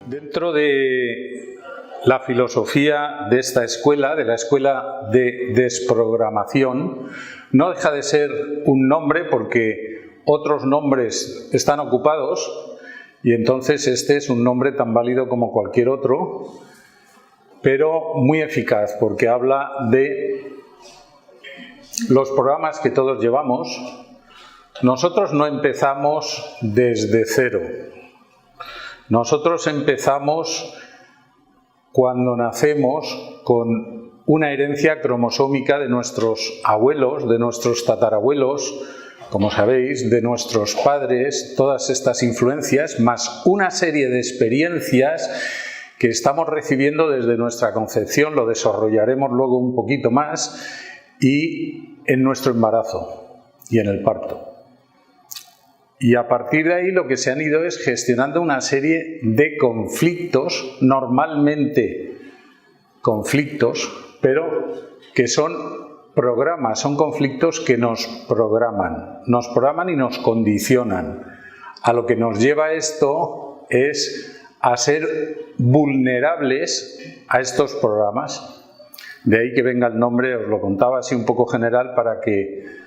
Dentro de la filosofía de esta escuela, de la escuela de desprogramación, no deja de ser un nombre porque otros nombres están ocupados y entonces este es un nombre tan válido como cualquier otro, pero muy eficaz porque habla de los programas que todos llevamos. Nosotros no empezamos desde cero. Nosotros empezamos cuando nacemos con una herencia cromosómica de nuestros abuelos, de nuestros tatarabuelos, como sabéis, de nuestros padres, todas estas influencias, más una serie de experiencias que estamos recibiendo desde nuestra concepción, lo desarrollaremos luego un poquito más, y en nuestro embarazo y en el parto. Y a partir de ahí lo que se han ido es gestionando una serie de conflictos, normalmente conflictos, pero que son programas, son conflictos que nos programan y nos condicionan. A lo que nos lleva esto es a ser vulnerables a estos programas. De ahí que venga el nombre, os lo contaba así un poco general para que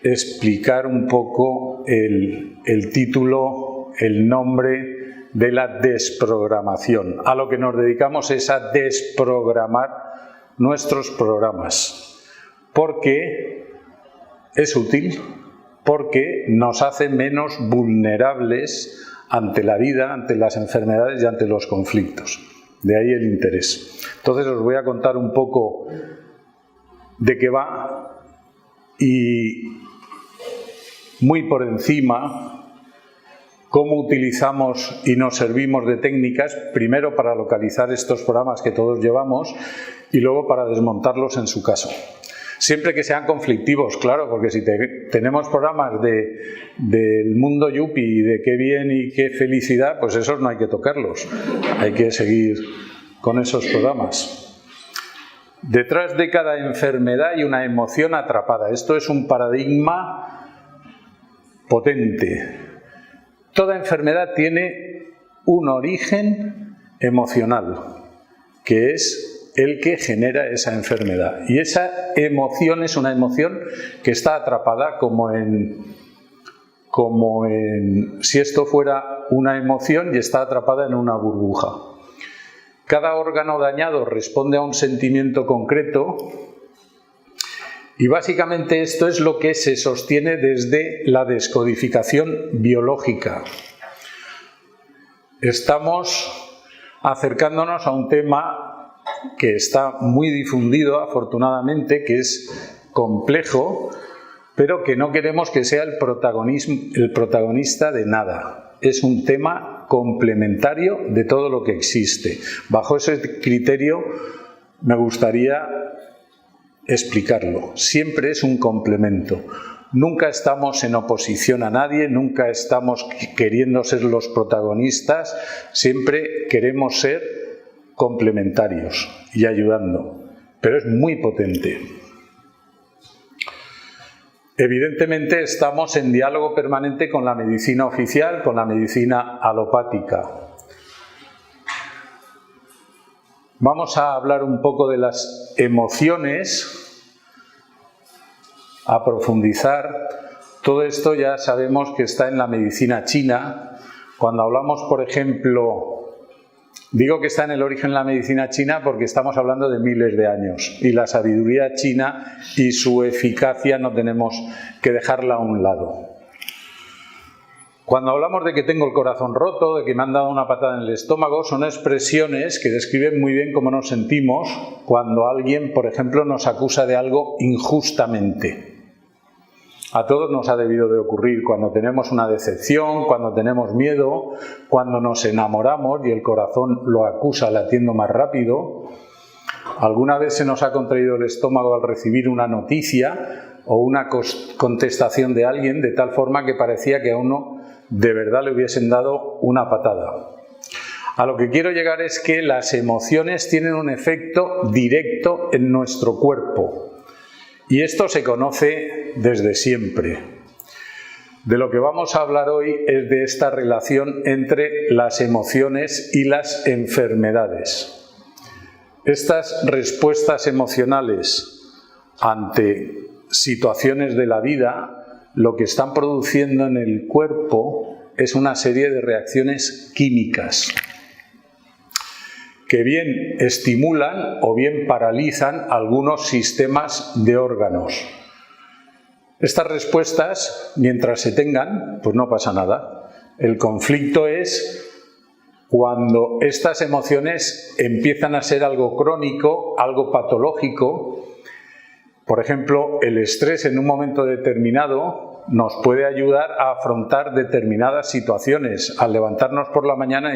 explicar un poco el título, el nombre de la desprogramación. A lo que nos dedicamos es a desprogramar nuestros programas, porque es útil, porque nos hace menos vulnerables ante la vida, ante las enfermedades y ante los conflictos. De ahí el interés. Entonces os voy a contar un poco de qué va y muy por encima cómo utilizamos y nos servimos de técnicas, primero para localizar estos programas que todos llevamos y luego para desmontarlos en su caso. Siempre que sean conflictivos, claro, porque si tenemos programas del mundo yuppie, de qué bien y qué felicidad, pues esos no hay que tocarlos, hay que seguir con esos programas. Detrás de cada enfermedad hay una emoción atrapada. Esto es un paradigma potente. Toda enfermedad tiene un origen emocional, que es el que genera esa enfermedad. Y esa emoción es una emoción que está atrapada como en si esto fuera una emoción y está atrapada en una burbuja. Cada órgano dañado responde a un sentimiento concreto y básicamente esto es lo que se sostiene desde la descodificación biológica. Estamos acercándonos a un tema que está muy difundido, afortunadamente, que es complejo, pero que no queremos que sea el protagonista de nada. Es un tema complementario de todo lo que existe. Bajo ese criterio me gustaría explicarlo. Siempre es un complemento. Nunca estamos en oposición a nadie, nunca estamos queriendo ser los protagonistas, siempre queremos ser complementarios y ayudando. Pero es muy potente. Evidentemente estamos en diálogo permanente con la medicina oficial, con la medicina alopática. Vamos a hablar un poco de las emociones, a profundizar. Todo esto ya sabemos que está en la medicina china. Cuando hablamos, por ejemplo, digo que está en el origen de la medicina china porque estamos hablando de miles de años y la sabiduría china y su eficacia no tenemos que dejarla a un lado. Cuando hablamos de que tengo el corazón roto, de que me han dado una patada en el estómago, son expresiones que describen muy bien cómo nos sentimos cuando alguien, por ejemplo, nos acusa de algo injustamente. A todos nos ha debido de ocurrir cuando tenemos una decepción, cuando tenemos miedo, cuando nos enamoramos y el corazón lo acusa latiendo más rápido. ¿Alguna vez se nos ha contraído el estómago al recibir una noticia o una contestación de alguien de tal forma que parecía que a uno de verdad le hubiesen dado una patada? A lo que quiero llegar es que las emociones tienen un efecto directo en nuestro cuerpo. Y esto se conoce desde siempre. De lo que vamos a hablar hoy es de esta relación entre las emociones y las enfermedades. Estas respuestas emocionales ante situaciones de la vida, lo que están produciendo en el cuerpo es una serie de reacciones químicas que bien estimulan o bien paralizan algunos sistemas de órganos. Estas respuestas, mientras se tengan, pues no pasa nada. El conflicto es cuando estas emociones empiezan a ser algo crónico, algo patológico. Por ejemplo, el estrés en un momento determinado nos puede ayudar a afrontar determinadas situaciones. Al levantarnos por la mañana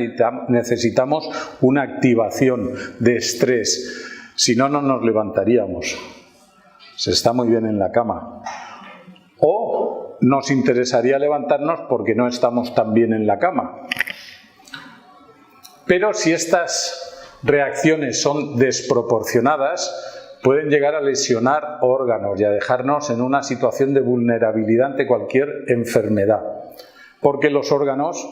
necesitamos una activación de estrés, si no, no nos levantaríamos. Se está muy bien en la cama. O nos interesaría levantarnos porque no estamos tan bien en la cama. Pero si estas reacciones son desproporcionadas, pueden llegar a lesionar órganos y a dejarnos en una situación de vulnerabilidad ante cualquier enfermedad. Porque los órganos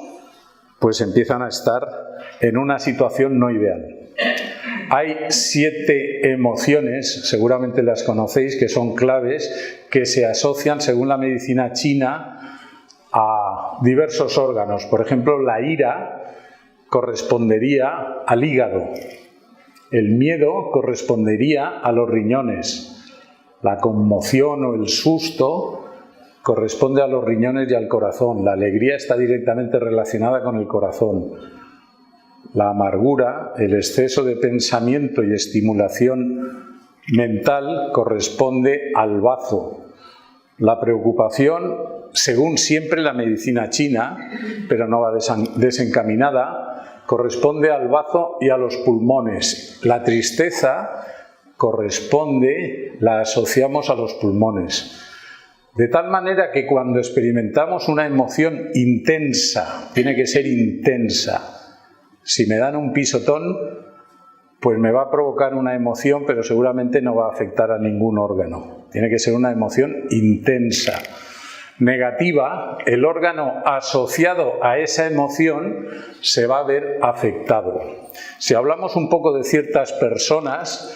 pues empiezan a estar en una situación no ideal. Hay 7 emociones, seguramente las conocéis, que son claves, que se asocian, según la medicina china, a diversos órganos. Por ejemplo, la ira correspondería al hígado, el miedo correspondería a los riñones, la conmoción o el susto corresponde a los riñones y al corazón, la alegría está directamente relacionada con el corazón. La amargura, el exceso de pensamiento y estimulación mental corresponde al bazo. La preocupación, según siempre la medicina china, pero no va desencaminada, corresponde al bazo y a los pulmones. La tristeza la asociamos a los pulmones. De tal manera que cuando experimentamos una emoción intensa, tiene que ser intensa. Si me dan un pisotón, pues me va a provocar una emoción, pero seguramente no va a afectar a ningún órgano. Tiene que ser una emoción intensa. Negativa, el órgano asociado a esa emoción se va a ver afectado. Si hablamos un poco de ciertas personas,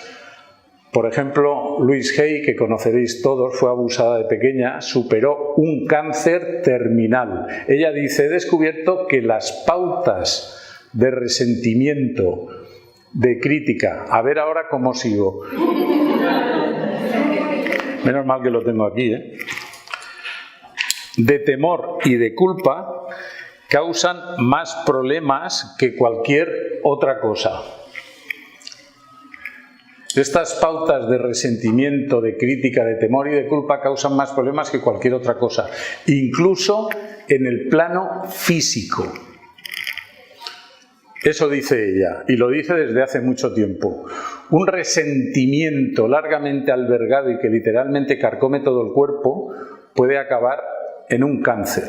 por ejemplo, Louise Hay, que conoceréis todos, fue abusada de pequeña, superó un cáncer terminal. Ella dice, he descubierto que las pautas de resentimiento, de crítica. A ver ahora cómo sigo. Menos mal que lo tengo aquí, de temor y de culpa causan más problemas que cualquier otra cosa. Estas pautas de resentimiento, de crítica, de temor y de culpa causan más problemas que cualquier otra cosa, incluso en el plano físico. Eso dice ella, y lo dice desde hace mucho tiempo. Un resentimiento largamente albergado y que literalmente carcome todo el cuerpo puede acabar en un cáncer.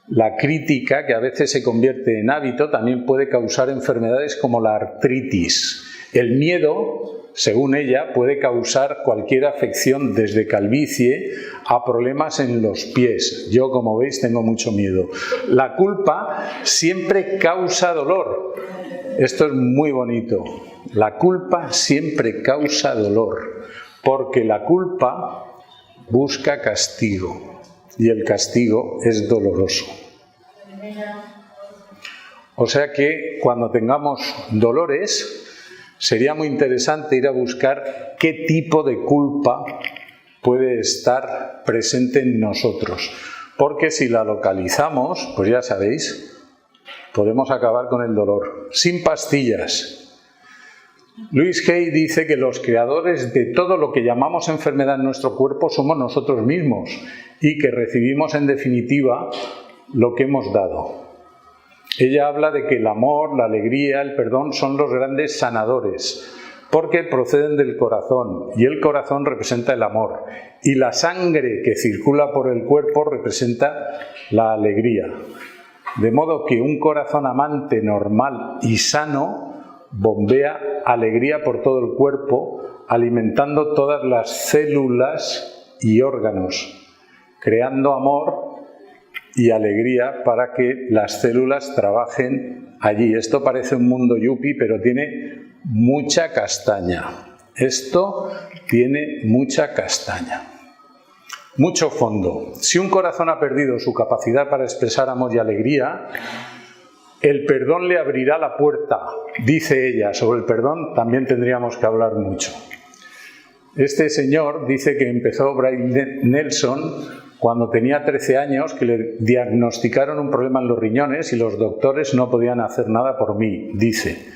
La crítica, que a veces se convierte en hábito, también puede causar enfermedades como la artritis. El miedo, según ella, puede causar cualquier afección desde calvicie a problemas en los pies. Yo, como veis, tengo mucho miedo. La culpa siempre causa dolor. Esto es muy bonito. La culpa siempre causa dolor, porque la culpa busca castigo y el castigo es doloroso. O sea que cuando tengamos dolores, sería muy interesante ir a buscar qué tipo de culpa puede estar presente en nosotros. Porque si la localizamos, pues ya sabéis, podemos acabar con el dolor. Sin pastillas. Louise Hay dice que los creadores de todo lo que llamamos enfermedad en nuestro cuerpo somos nosotros mismos y que recibimos en definitiva lo que hemos dado. Ella habla de que el amor, la alegría, el perdón son los grandes sanadores, porque proceden del corazón, y el corazón representa el amor, y la sangre que circula por el cuerpo representa la alegría. De modo que un corazón amante, normal y sano bombea alegría por todo el cuerpo, alimentando todas las células y órganos, creando amor y alegría para que las células trabajen allí. Esto parece un mundo yuppie, pero tiene mucha castaña. Esto tiene mucha castaña. Mucho fondo. Si un corazón ha perdido su capacidad para expresar amor y alegría, el perdón le abrirá la puerta, dice ella. Sobre el perdón también tendríamos que hablar mucho. Este señor dice que empezó Brian Nelson cuando tenía 13 años, que le diagnosticaron un problema en los riñones y los doctores no podían hacer nada por mí, dice.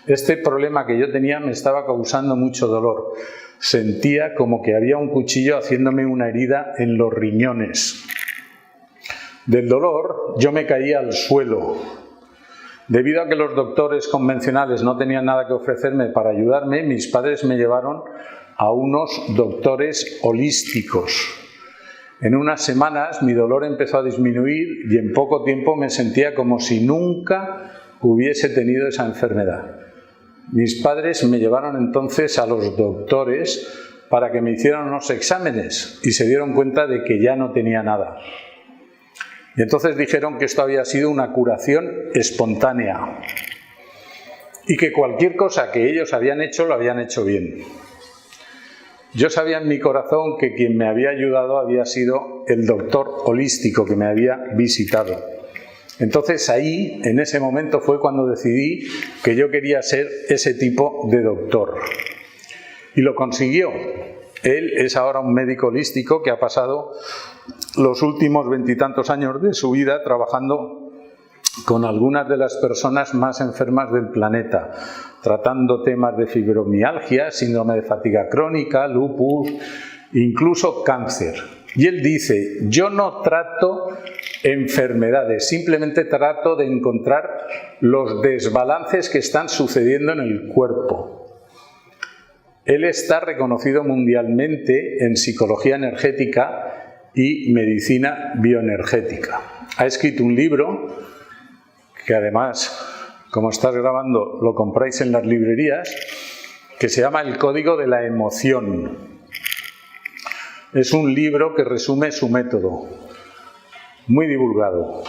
Este problema que yo tenía me estaba causando mucho dolor. Sentía como que había un cuchillo haciéndome una herida en los riñones. Del dolor yo me caía al suelo. Debido a que los doctores convencionales no tenían nada que ofrecerme para ayudarme, mis padres me llevaron a unos doctores holísticos. En unas semanas mi dolor empezó a disminuir y en poco tiempo me sentía como si nunca hubiese tenido esa enfermedad. Mis padres me llevaron entonces a los doctores para que me hicieran unos exámenes y se dieron cuenta de que ya no tenía nada. Y entonces dijeron que esto había sido una curación espontánea y que cualquier cosa que ellos habían hecho, lo habían hecho bien. Yo sabía en mi corazón que quien me había ayudado había sido el doctor holístico que me había visitado. Entonces ahí, en ese momento, fue cuando decidí que yo quería ser ese tipo de doctor. Y lo consiguió. Él es ahora un médico holístico que ha pasado los últimos 20 y tantos años de su vida trabajando con algunas de las personas más enfermas del planeta, tratando temas de fibromialgia, síndrome de fatiga crónica, lupus, incluso cáncer. Y él dice, yo no trato enfermedades, simplemente trato de encontrar los desbalances que están sucediendo en el cuerpo. Él está reconocido mundialmente en psicología energética y medicina bioenergética. Ha escrito un libro que además, como estás grabando, lo compráis en las librerías, que se llama El Código de la Emoción. Es un libro que resume su método, muy divulgado.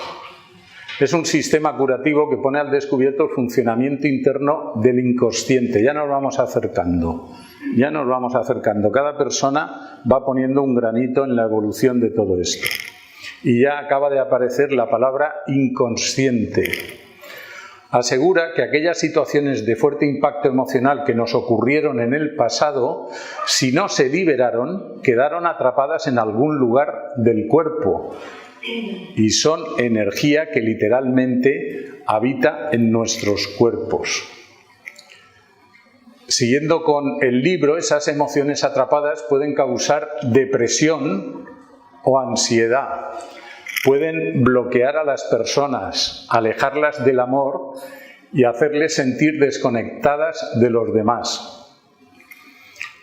Es un sistema curativo que pone al descubierto el funcionamiento interno del inconsciente. Ya nos vamos acercando, ya nos vamos acercando. Cada persona va poniendo un granito en la evolución de todo esto. Y ya acaba de aparecer la palabra inconsciente. Asegura que aquellas situaciones de fuerte impacto emocional que nos ocurrieron en el pasado, si no se liberaron, quedaron atrapadas en algún lugar del cuerpo y son energía que literalmente habita en nuestros cuerpos. Siguiendo con el libro, esas emociones atrapadas pueden causar depresión o ansiedad. Pueden bloquear a las personas, alejarlas del amor y hacerles sentir desconectadas de los demás.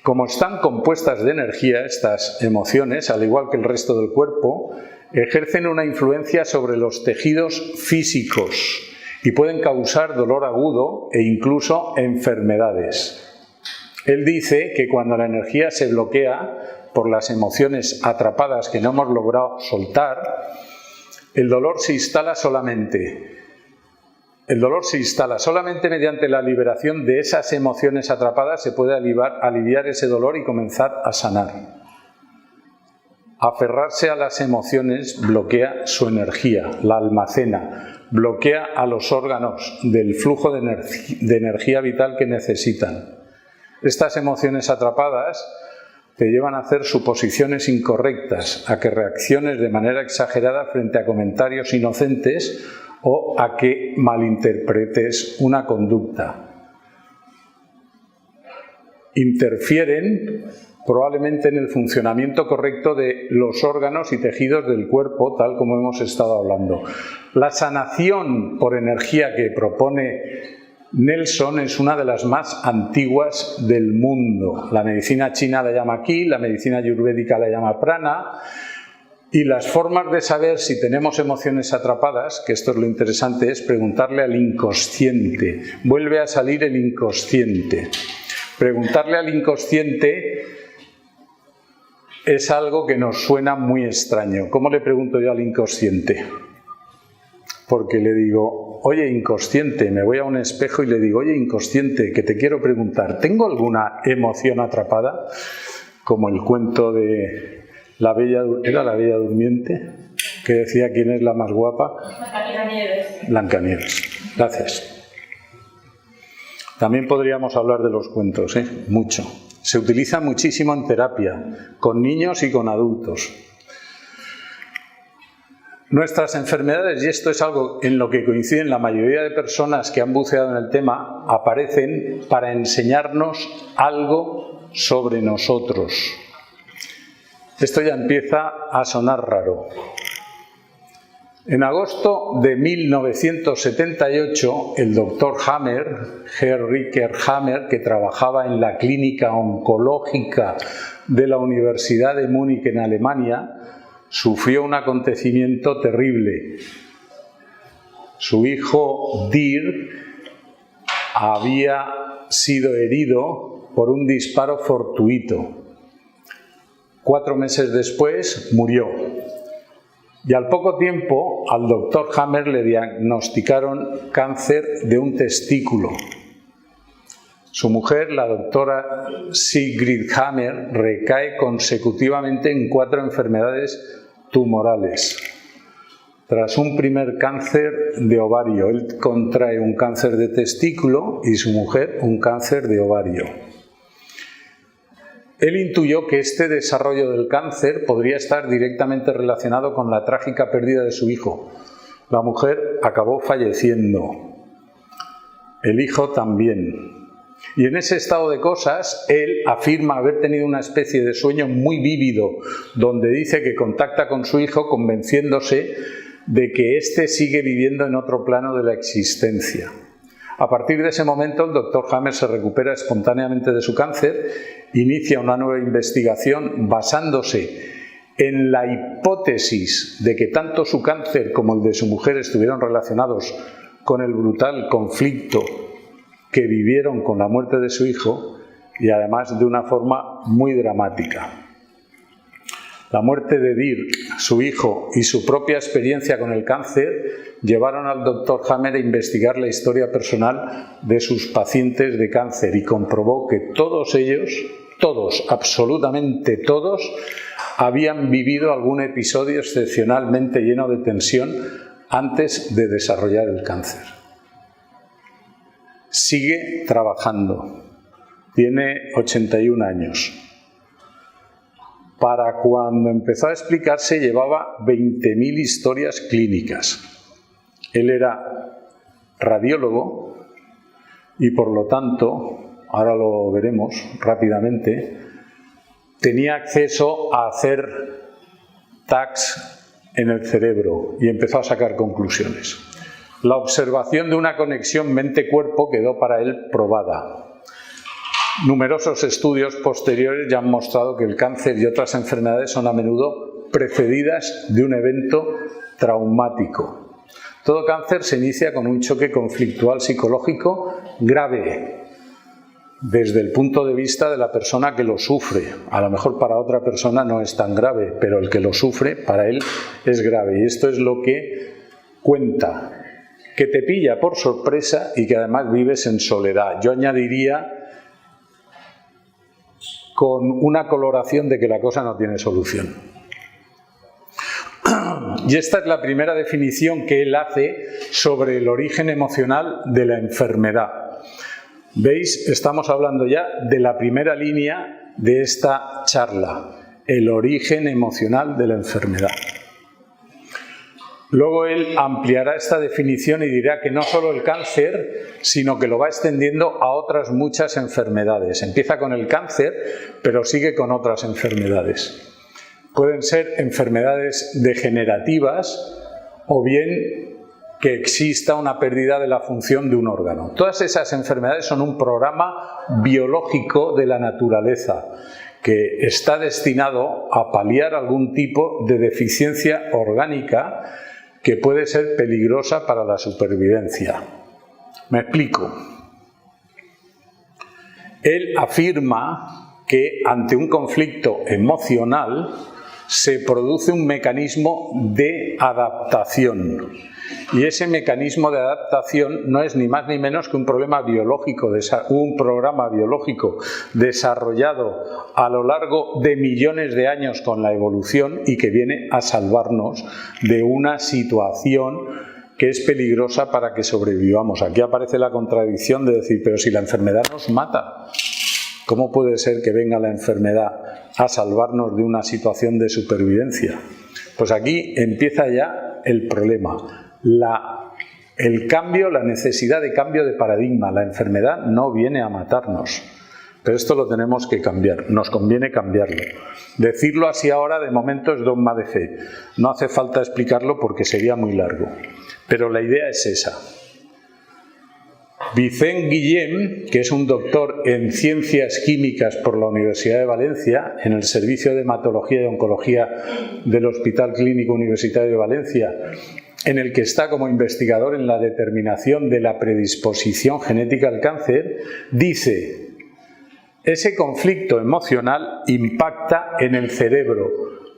Como están compuestas de energía, estas emociones, al igual que el resto del cuerpo, ejercen una influencia sobre los tejidos físicos y pueden causar dolor agudo e incluso enfermedades. Él dice que cuando la energía se bloquea por las emociones atrapadas que no hemos logrado soltar, el dolor se instala solamente. El dolor se instala solamente mediante la liberación de esas emociones atrapadas. Se puede aliviar ese dolor y comenzar a sanar. Aferrarse a las emociones bloquea su energía, la almacena, bloquea a los órganos del flujo de energía vital que necesitan. Estas emociones atrapadas te llevan a hacer suposiciones incorrectas, a que reacciones de manera exagerada frente a comentarios inocentes o a que malinterpretes una conducta. Interfieren probablemente en el funcionamiento correcto de los órganos y tejidos del cuerpo, tal como hemos estado hablando. La sanación por energía que propone Nelson es una de las más antiguas del mundo. La medicina china la llama Qi, la medicina ayurvédica la llama Prana, y las formas de saber si tenemos emociones atrapadas, que esto es lo interesante, es preguntarle al inconsciente. Vuelve a salir el inconsciente. Preguntarle al inconsciente es algo que nos suena muy extraño. ¿Cómo le pregunto yo al inconsciente? porque le digo, oye, inconsciente, me voy a un espejo y le digo, oye, inconsciente, que te quiero preguntar, ¿tengo alguna emoción atrapada? Como el cuento de la Bella Durmiente, que decía, ¿quién es la más guapa? Blancanieves. Blancanieves. Gracias. También podríamos hablar de los cuentos, mucho. Se utiliza muchísimo en terapia, con niños y con adultos. Nuestras enfermedades, y esto es algo en lo que coinciden la mayoría de personas que han buceado en el tema, aparecen para enseñarnos algo sobre nosotros. Esto ya empieza a sonar raro. En agosto de 1978, el doctor Hammer, Riker Hammer, que trabajaba en la clínica oncológica de la Universidad de Múnich en Alemania, sufrió un acontecimiento terrible. Su hijo Dirk había sido herido por un disparo fortuito. 4 meses después murió. Y al poco tiempo al doctor Hammer le diagnosticaron cáncer de un testículo. Su mujer, la doctora Sigrid Hammer, recae consecutivamente en 4 enfermedades tumorales. Tras un primer cáncer de ovario, él contrae un cáncer de testículo y su mujer un cáncer de ovario. Él intuyó que este desarrollo del cáncer podría estar directamente relacionado con la trágica pérdida de su hijo. La mujer acabó falleciendo. El hijo también. Y en ese estado de cosas, él afirma haber tenido una especie de sueño muy vívido, donde dice que contacta con su hijo convenciéndose de que éste sigue viviendo en otro plano de la existencia. A partir de ese momento, el doctor Hammer se recupera espontáneamente de su cáncer, inicia una nueva investigación basándose en la hipótesis de que tanto su cáncer como el de su mujer estuvieron relacionados con el brutal conflicto que vivieron con la muerte de su hijo, y además de una forma muy dramática. La muerte de Dirk, su hijo, y su propia experiencia con el cáncer llevaron al doctor Hammer a investigar la historia personal de sus pacientes de cáncer y comprobó que todos ellos, absolutamente todos, habían vivido algún episodio excepcionalmente lleno de tensión antes de desarrollar el cáncer. Sigue trabajando. Tiene 81 años. Para cuando empezó a explicarse llevaba 20.000 historias clínicas. Él era radiólogo y por lo tanto, ahora lo veremos rápidamente, tenía acceso a hacer tags en el cerebro y empezó a sacar conclusiones. La observación de una conexión mente-cuerpo quedó para él probada. Numerosos estudios posteriores ya han mostrado que el cáncer y otras enfermedades son a menudo precedidas de un evento traumático. Todo cáncer se inicia con un choque conflictual psicológico grave, desde el punto de vista de la persona que lo sufre. A lo mejor para otra persona no es tan grave, pero el que lo sufre, para él es grave. Y esto es lo que cuenta, que te pilla por sorpresa y que además vives en soledad. Yo añadiría con una coloración de que la cosa no tiene solución. Y esta es la primera definición que él hace sobre el origen emocional de la enfermedad. ¿Veis? Estamos hablando ya de la primera línea de esta charla, el origen emocional de la enfermedad. Luego él ampliará esta definición y dirá que no solo el cáncer, sino que lo va extendiendo a otras muchas enfermedades. Empieza con el cáncer, pero sigue con otras enfermedades. Pueden ser enfermedades degenerativas o bien que exista una pérdida de la función de un órgano. Todas esas enfermedades son un programa biológico de la naturaleza que está destinado a paliar algún tipo de deficiencia orgánica que puede ser peligrosa para la supervivencia. Me explico. Él afirma que ante un conflicto emocional se produce un mecanismo de adaptación Y ese mecanismo de adaptación no es ni más ni menos que un programa biológico desarrollado a lo largo de millones de años con la evolución y que viene a salvarnos de una situación que es peligrosa para que sobrevivamos. Aquí aparece la contradicción de decir, pero si la enfermedad nos mata, ¿cómo puede ser que venga la enfermedad a salvarnos de una situación de supervivencia? Pues aquí empieza ya el problema. El cambio, la necesidad de cambio de paradigma. La enfermedad no viene a matarnos, pero esto lo tenemos que cambiar, nos conviene cambiarlo. Decirlo así ahora de momento es dogma de fe. No hace falta explicarlo porque sería muy largo. Pero la idea es esa. Vicent Guillem, que es un doctor en Ciencias Químicas por la Universidad de Valencia, en el Servicio de Hematología y Oncología del Hospital Clínico Universitario de Valencia, en el que está como investigador en la determinación de la predisposición genética al cáncer, dice: ese conflicto emocional impacta en el cerebro,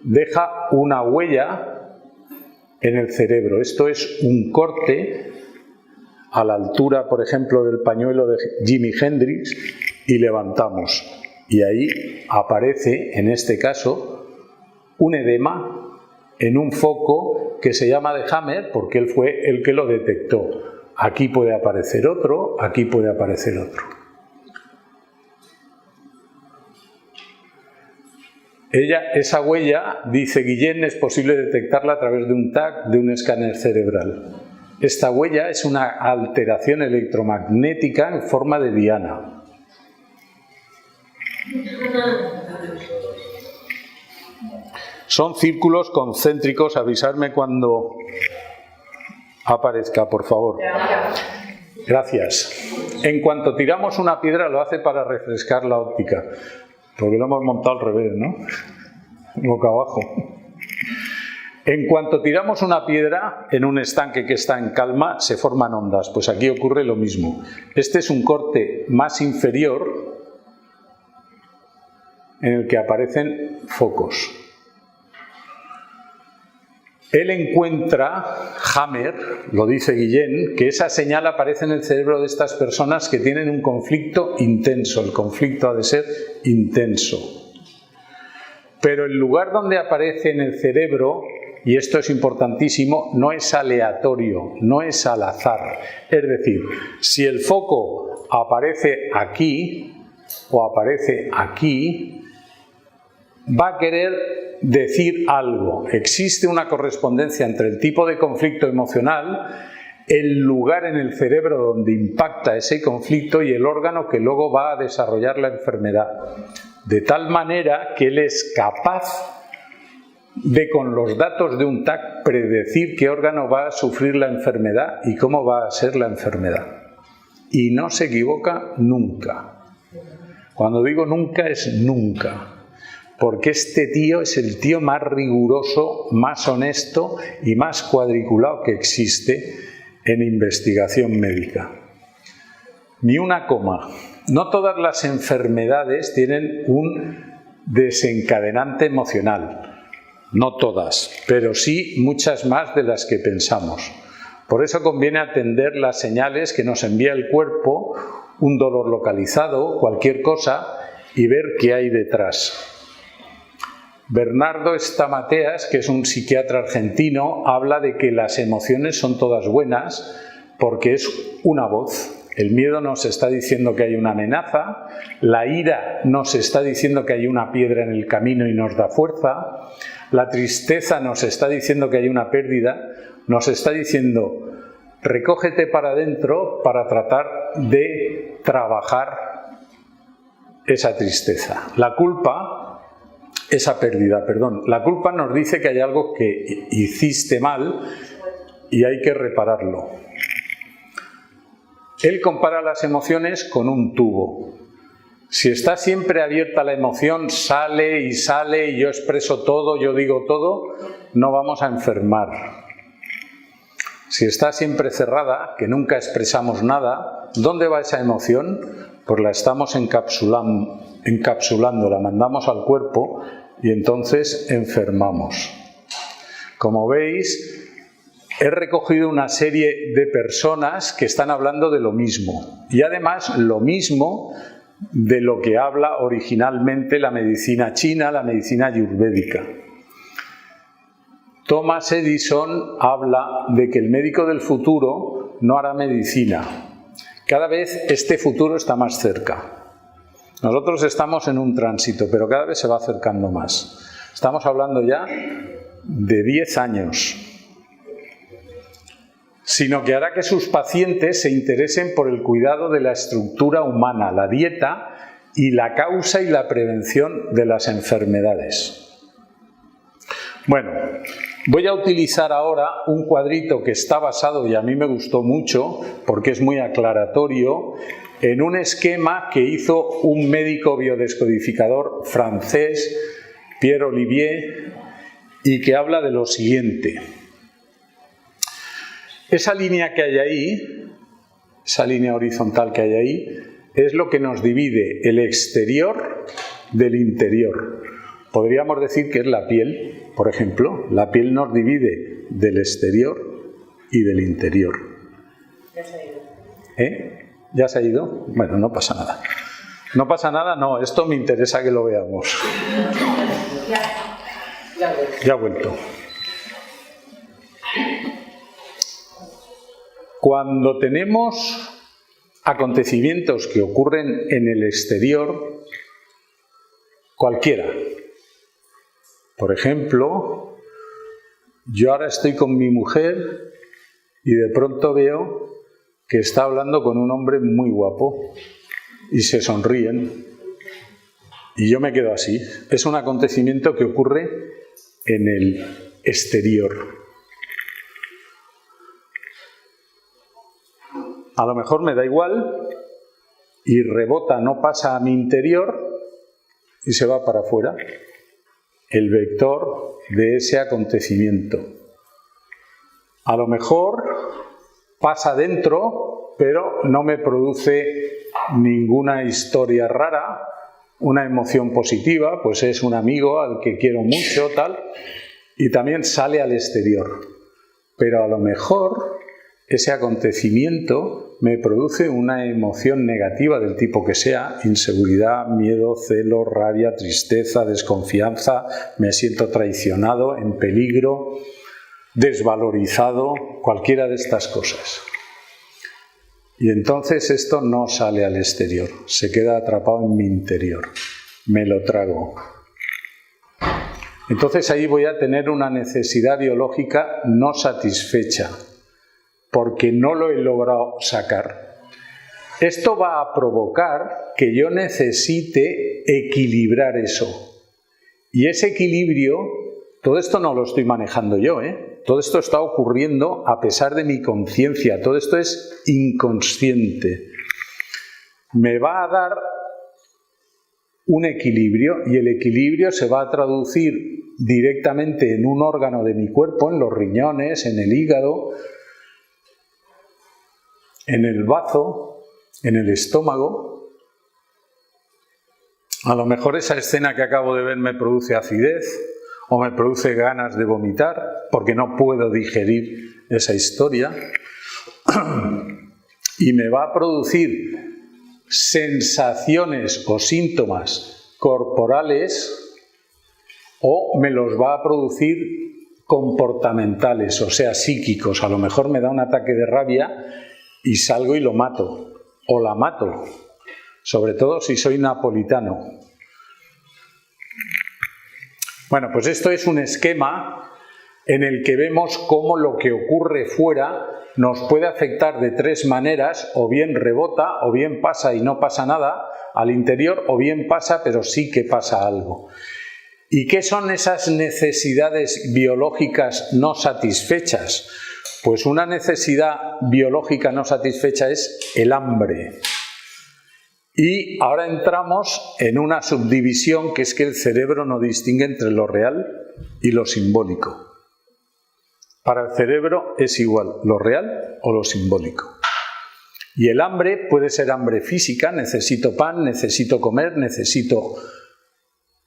deja una huella en el cerebro. Esto es un corte a la altura, por ejemplo, del pañuelo de Jimi Hendrix y levantamos. Y ahí aparece, en este caso, un edema en un foco que se llama de Hammer porque él fue el que lo detectó. Aquí puede aparecer otro, aquí puede aparecer otro. Esa huella, dice Guillén, es posible detectarla a través de un TAC, de un escáner cerebral. Esta huella es una alteración electromagnética en forma de diana. Son círculos concéntricos, avisarme cuando aparezca, por favor. Gracias. En cuanto tiramos una piedra, lo hace para refrescar la óptica. Porque lo hemos montado al revés, ¿no? Boca abajo. En cuanto tiramos una piedra en un estanque que está en calma, se forman ondas. Pues aquí ocurre lo mismo. Este es un corte más inferior en el que aparecen focos. Él encuentra, Hammer, lo dice Guillén, que esa señal aparece en el cerebro de estas personas que tienen un conflicto intenso. El conflicto ha de ser intenso. Pero el lugar donde aparece en el cerebro, y esto es importantísimo, no es aleatorio, no es al azar. Es decir, si el foco aparece aquí o aparece aquí, va a querer decir algo. Existe una correspondencia entre el tipo de conflicto emocional, el lugar en el cerebro donde impacta ese conflicto y el órgano que luego va a desarrollar la enfermedad. De tal manera que él es capaz de, con los datos de un TAC, predecir qué órgano va a sufrir la enfermedad y cómo va a ser la enfermedad. Y no se equivoca nunca. Cuando digo nunca, es nunca. Porque este tío es el tío más riguroso, más honesto y más cuadriculado que existe en investigación médica. Ni una coma. No todas las enfermedades tienen un desencadenante emocional. No todas, pero sí muchas más de las que pensamos. Por eso conviene atender las señales que nos envía el cuerpo, un dolor localizado, cualquier cosa, y ver qué hay detrás. Bernardo Stamateas, que es un psiquiatra argentino, habla de que las emociones son todas buenas porque es una voz. El miedo nos está diciendo que hay una amenaza, la ira nos está diciendo que hay una piedra en el camino y nos da fuerza, la tristeza nos está diciendo que hay una pérdida, nos está diciendo recógete para adentro para tratar de trabajar esa tristeza. La culpa nos dice que hay algo que hiciste mal y hay que repararlo. Él compara las emociones con un tubo. Si está siempre abierta la emoción, sale y yo expreso todo, yo digo todo, no vamos a enfermar. Si está siempre cerrada, que nunca expresamos nada, ¿dónde va esa emoción? Pues la estamos encapsulando, la mandamos al cuerpo y entonces enfermamos. Como veis, he recogido una serie de personas que están hablando de lo mismo, y además lo mismo de lo que habla originalmente la medicina china, la medicina ayurvédica. Thomas Edison habla de que el médico del futuro no hará medicina. Cada vez este futuro está más cerca. Nosotros estamos en un tránsito, pero cada vez se va acercando más. Estamos hablando ya de 10 años. Sino que hará que sus pacientes se interesen por el cuidado de la estructura humana, la dieta y la causa y la prevención de las enfermedades. Bueno, voy a utilizar ahora un cuadrito que está basado, y a mí me gustó mucho, porque es muy aclaratorio, en un esquema que hizo un médico biodescodificador francés, Pierre Olivier, y que habla de lo siguiente. Esa línea que hay ahí, esa línea horizontal que hay ahí, es lo que nos divide el exterior del interior. Podríamos decir que es la piel, por ejemplo. La piel nos divide del exterior y del interior. Ya se ha ido. ¿Ya se ha ido? Bueno, no pasa nada. No pasa nada, no, esto me interesa que lo veamos. Ya ha vuelto. Cuando tenemos acontecimientos que ocurren en el exterior, cualquiera. Por ejemplo, yo ahora estoy con mi mujer y de pronto veo que está hablando con un hombre muy guapo y se sonríen y yo me quedo así. Es un acontecimiento que ocurre en el exterior. A lo mejor me da igual y rebota, no pasa a mi interior y se va para afuera. El vector de ese acontecimiento. A lo mejor pasa dentro, pero no me produce ninguna historia rara, una emoción positiva, pues es un amigo al que quiero mucho, tal, y también sale al exterior. Pero a lo mejor ese acontecimiento me produce una emoción negativa del tipo que sea, inseguridad, miedo, celo, rabia, tristeza, desconfianza, me siento traicionado, en peligro, desvalorizado, cualquiera de estas cosas. Y entonces esto no sale al exterior, se queda atrapado en mi interior, me lo trago. Entonces ahí voy a tener una necesidad biológica no satisfecha, porque no lo he logrado sacar. Esto va a provocar que yo necesite equilibrar eso. Y ese equilibrio, todo esto no lo estoy manejando yo, Todo esto está ocurriendo a pesar de mi conciencia, todo esto es inconsciente. Me va a dar un equilibrio y el equilibrio se va a traducir directamente en un órgano de mi cuerpo, en los riñones, en el hígado, en el bazo, en el estómago. A lo mejor esa escena que acabo de ver me produce acidez o me produce ganas de vomitar porque no puedo digerir esa historia y me va a producir sensaciones o síntomas corporales o me los va a producir comportamentales, o sea, psíquicos. A lo mejor me da un ataque de rabia y salgo y lo mato, o la mato, sobre todo si soy napolitano. Bueno, pues esto es un esquema en el que vemos cómo lo que ocurre fuera nos puede afectar de tres maneras, o bien rebota, o bien pasa y no pasa nada al interior, o bien pasa pero sí que pasa algo. ¿Y qué son esas necesidades biológicas no satisfechas? Pues una necesidad biológica no satisfecha es el hambre. Y ahora entramos en una subdivisión que es que el cerebro no distingue entre lo real y lo simbólico. Para el cerebro es igual lo real o lo simbólico. Y el hambre puede ser hambre física, necesito pan, necesito comer, necesito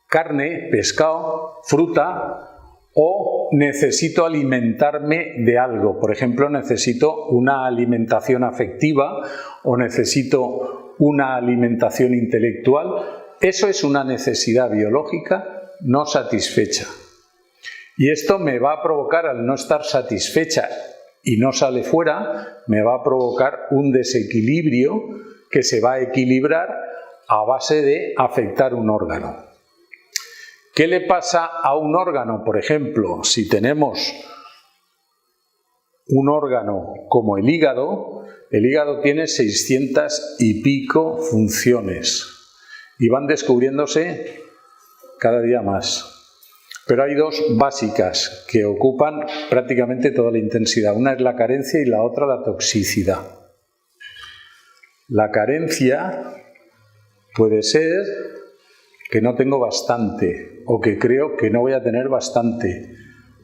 carne, pescado, fruta, o necesito alimentarme de algo. Por ejemplo, necesito una alimentación afectiva o necesito una alimentación intelectual. Eso es una necesidad biológica no satisfecha. Y esto me va a provocar, al no estar satisfecha y no sale fuera, me va a provocar un desequilibrio que se va a equilibrar a base de afectar un órgano. ¿Qué le pasa a un órgano? Por ejemplo, si tenemos un órgano como el hígado tiene 600 y pico funciones y van descubriéndose cada día más. Pero hay dos básicas que ocupan prácticamente toda la intensidad. Una es la carencia y la otra la toxicidad. La carencia puede ser que no tengo bastante, o que creo que no voy a tener bastante,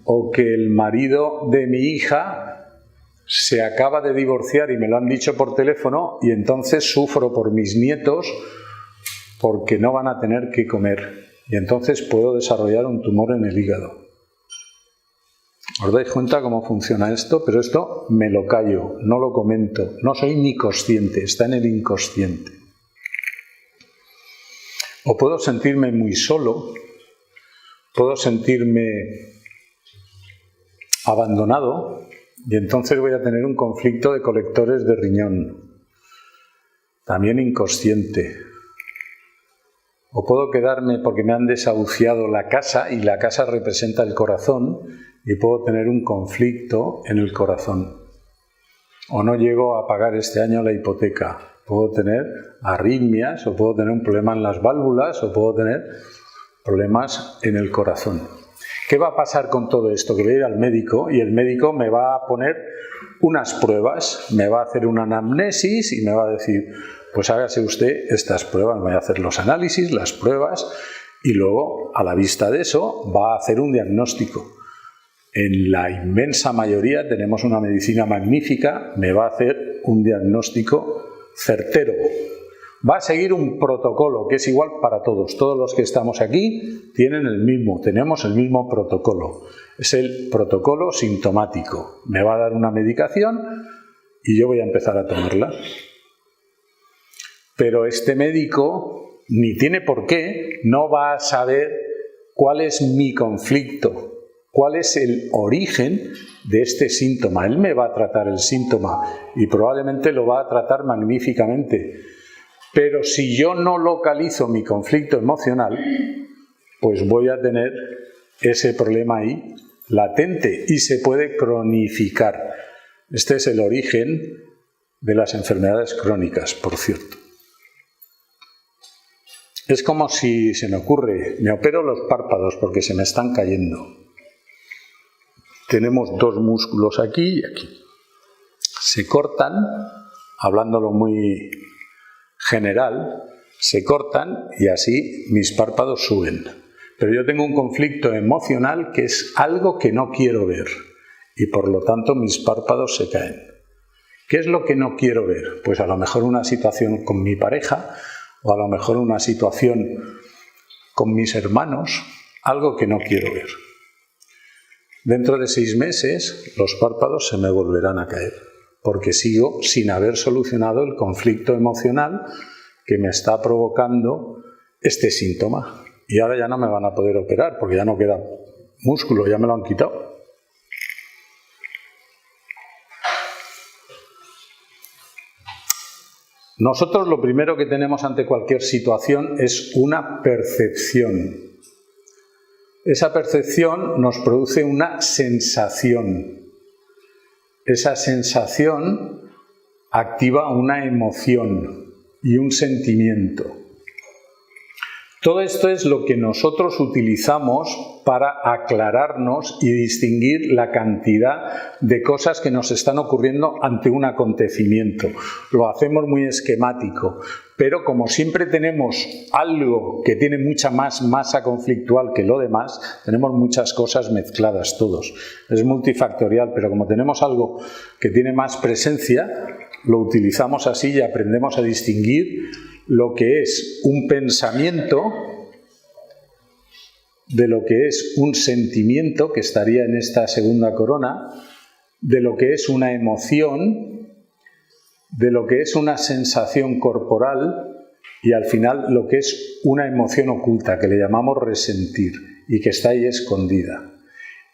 o que el marido de mi hija se acaba de divorciar y me lo han dicho por teléfono y entonces sufro por mis nietos porque no van a tener que comer. Y entonces puedo desarrollar un tumor en el hígado. ¿Os dais cuenta cómo funciona esto? Pero esto me lo callo, no lo comento, no soy ni consciente, está en el inconsciente. O puedo sentirme muy solo, puedo sentirme abandonado y entonces voy a tener un conflicto de colectores de riñón, también inconsciente. O puedo quedarme porque me han desahuciado la casa y la casa representa el corazón y puedo tener un conflicto en el corazón. O no llego a pagar este año la hipoteca. Puedo tener arritmias o puedo tener un problema en las válvulas o puedo tener problemas en el corazón. ¿Qué va a pasar con todo esto? Que voy a ir al médico y el médico me va a poner unas pruebas, me va a hacer una anamnesis y me va a decir, pues hágase usted estas pruebas, me voy a hacer los análisis, las pruebas y luego a la vista de eso va a hacer un diagnóstico. En la inmensa mayoría tenemos una medicina magnífica, me va a hacer un diagnóstico certero. Va a seguir un protocolo que es igual para todos. Todos los que estamos aquí tienen el mismo, tenemos el mismo protocolo. Es el protocolo sintomático. Me va a dar una medicación y yo voy a empezar a tomarla. Pero este médico, ni tiene por qué, no va a saber cuál es mi conflicto, cuál es el origen de este síntoma. Él me va a tratar el síntoma y probablemente lo va a tratar magníficamente. Pero si yo no localizo mi conflicto emocional, pues voy a tener ese problema ahí latente y se puede cronificar. Este es el origen de las enfermedades crónicas, por cierto. Es como si se me ocurre, me opero los párpados porque se me están cayendo. Tenemos dos músculos aquí y aquí. Se cortan, hablándolo muy general, se cortan y así mis párpados suben. Pero yo tengo un conflicto emocional que es algo que no quiero ver y por lo tanto mis párpados se caen. ¿Qué es lo que no quiero ver? Pues a lo mejor una situación con mi pareja o a lo mejor una situación con mis hermanos, algo que no quiero ver. Dentro de 6 meses los párpados se me volverán a caer, porque sigo sin haber solucionado el conflicto emocional que me está provocando este síntoma. Y ahora ya no me van a poder operar, porque ya no queda músculo, ya me lo han quitado. Nosotros lo primero que tenemos ante cualquier situación es una percepción. Esa percepción nos produce una sensación. Esa sensación activa una emoción y un sentimiento. Todo esto es lo que nosotros utilizamos para aclararnos y distinguir la cantidad de cosas que nos están ocurriendo ante un acontecimiento. Lo hacemos muy esquemático, pero como siempre tenemos algo que tiene mucha más masa conflictual que lo demás, tenemos muchas cosas mezcladas todos. Es multifactorial, pero como tenemos algo que tiene más presencia, lo utilizamos así y aprendemos a distinguir lo que es un pensamiento de lo que es un sentimiento, que estaría en esta segunda corona, de lo que es una emoción, de lo que es una sensación corporal y al final lo que es una emoción oculta, que le llamamos resentir y que está ahí escondida.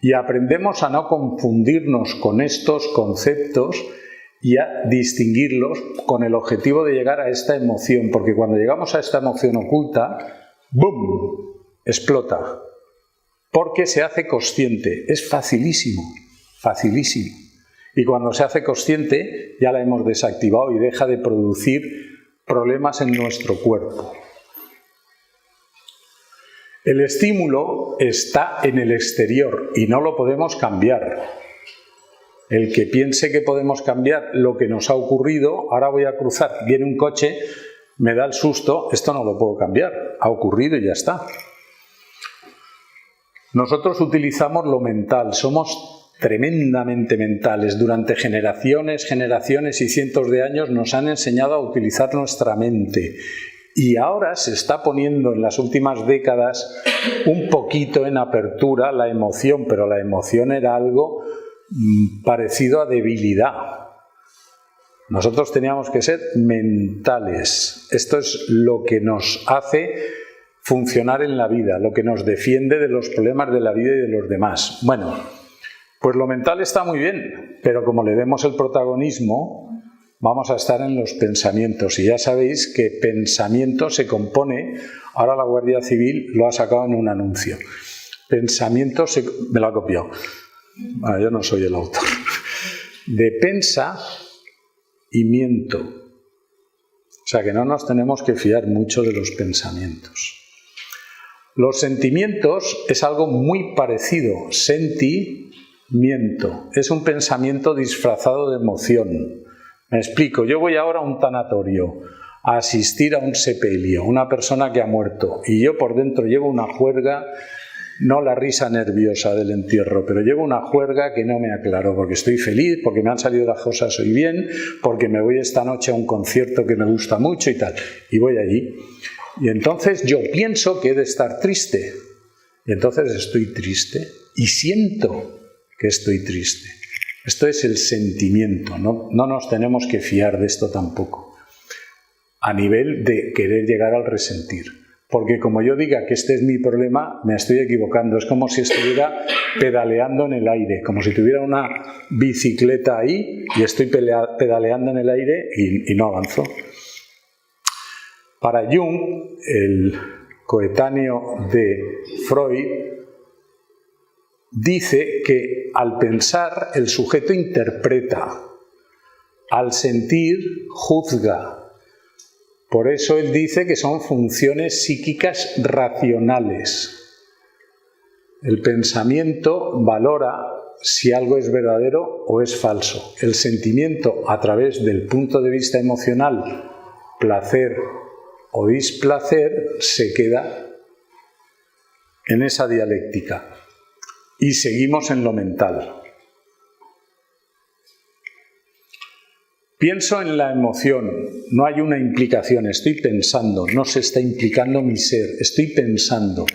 Y aprendemos a no confundirnos con estos conceptos y a distinguirlos con el objetivo de llegar a esta emoción, porque cuando llegamos a esta emoción oculta, ¡bum!, explota, porque se hace consciente. Es facilísimo, facilísimo. Y cuando se hace consciente ya la hemos desactivado y deja de producir problemas en nuestro cuerpo. El estímulo está en el exterior y no lo podemos cambiar. El que piense que podemos cambiar lo que nos ha ocurrido, ahora voy a cruzar, viene un coche, me da el susto, esto no lo puedo cambiar, ha ocurrido y ya está. Nosotros utilizamos lo mental, somos tremendamente mentales. Durante generaciones y cientos de años nos han enseñado a utilizar nuestra mente. Y ahora se está poniendo en las últimas décadas un poquito en apertura la emoción, pero la emoción era algo parecido a debilidad. Nosotros teníamos que ser mentales. Esto es lo que nos hace funcionar en la vida, lo que nos defiende de los problemas de la vida y de los demás. Bueno, pues lo mental está muy bien, pero como le demos el protagonismo, vamos a estar en los pensamientos. Y ya sabéis que pensamiento se compone, ahora la Guardia Civil lo ha sacado en un anuncio. Pensamiento me lo ha copiado. Bueno, yo no soy el autor. De pensa y miento. O sea que no nos tenemos que fiar mucho de los pensamientos. Los sentimientos es algo muy parecido. Sentimiento. Es un pensamiento disfrazado de emoción. Me explico. Yo voy ahora a un tanatorio a asistir a un sepelio, una persona que ha muerto, y yo por dentro llevo una juerga, no la risa nerviosa del entierro, pero llevo una juerga que no me aclaro, porque estoy feliz, porque me han salido las cosas hoy bien, porque me voy esta noche a un concierto que me gusta mucho y tal, y voy allí. Y entonces yo pienso que he de estar triste, y entonces estoy triste, y siento que estoy triste. Esto es el sentimiento, no nos tenemos que fiar de esto tampoco, a nivel de querer llegar al resentir. Porque como yo diga que este es mi problema, me estoy equivocando. Es como si estuviera pedaleando en el aire, como si tuviera una bicicleta ahí y estoy pedaleando en el aire y no avanzo. Para Jung, el coetáneo de Freud, dice que al pensar el sujeto interpreta, al sentir juzga. Por eso él dice que son funciones psíquicas racionales. El pensamiento valora si algo es verdadero o es falso. El sentimiento, a través del punto de vista emocional, placer o displacer, se queda en esa dialéctica. Y seguimos en lo mental. Pienso en la emoción, no hay una implicación, estoy pensando, no se está implicando mi ser, estoy pensando.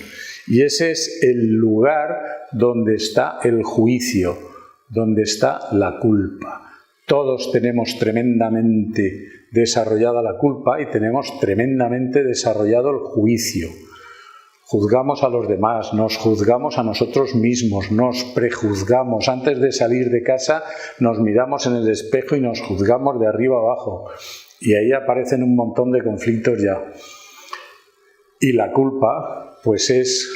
Y ese es el lugar donde está el juicio, donde está la culpa. Todos tenemos tremendamente desarrollada la culpa y tenemos tremendamente desarrollado el juicio. Juzgamos a los demás, nos juzgamos a nosotros mismos, nos prejuzgamos. Antes de salir de casa nos miramos en el espejo y nos juzgamos de arriba abajo. Y ahí aparecen un montón de conflictos ya. Y la culpa, pues es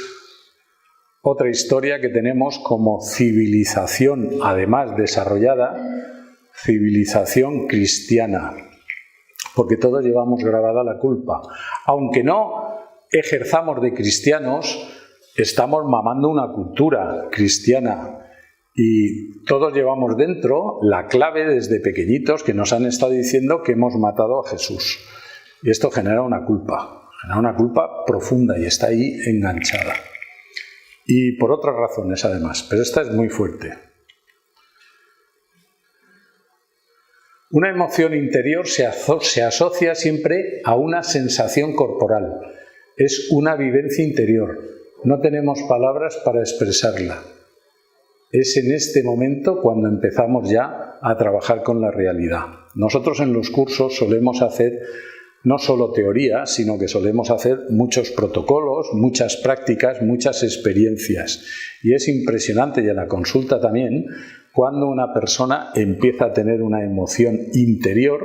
otra historia que tenemos como civilización, además desarrollada, civilización cristiana. Porque todos llevamos grabada la culpa. Aunque no ejerzamos de cristianos, estamos mamando una cultura cristiana y todos llevamos dentro la clave desde pequeñitos que nos han estado diciendo que hemos matado a Jesús. Y esto genera una culpa profunda y está ahí enganchada. Y por otras razones además, pero esta es muy fuerte. Una emoción interior se asocia siempre a una sensación corporal. Es una vivencia interior. no tenemos palabras para expresarla. Es en este momento cuando empezamos ya a trabajar con la realidad. Nosotros en los cursos solemos hacer no solo teoría, sino que solemos hacer muchos protocolos, muchas prácticas, muchas experiencias. Y es impresionante, y en la consulta también, cuando una persona empieza a tener una emoción interior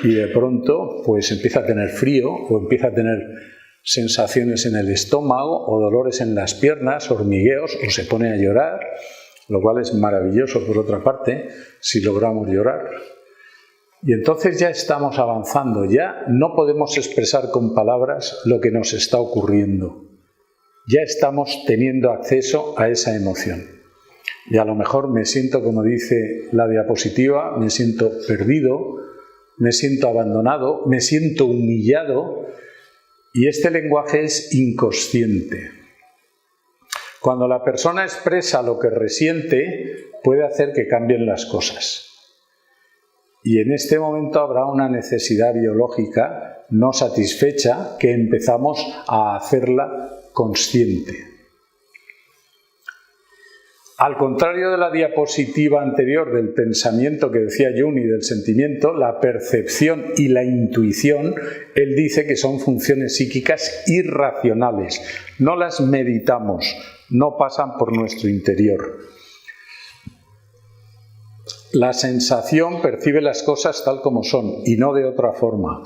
y de pronto pues empieza a tener frío o empieza a tener sensaciones en el estómago o dolores en las piernas, hormigueos, o se pone a llorar, lo cual es maravilloso por otra parte, si logramos llorar. Y entonces ya estamos avanzando, ya no podemos expresar con palabras lo que nos está ocurriendo. Ya estamos teniendo acceso a esa emoción. Y a lo mejor me siento, como dice la diapositiva, me siento perdido, me siento abandonado, me siento humillado, y este lenguaje es inconsciente. Cuando la persona expresa lo que resiente, puede hacer que cambien las cosas. Y en este momento habrá una necesidad biológica no satisfecha que empezamos a hacerla consciente. Al contrario de la diapositiva anterior del pensamiento que decía Jung y del sentimiento, la percepción y la intuición, él dice que son funciones psíquicas irracionales. No las meditamos, no pasan por nuestro interior. La sensación percibe las cosas tal como son y no de otra forma.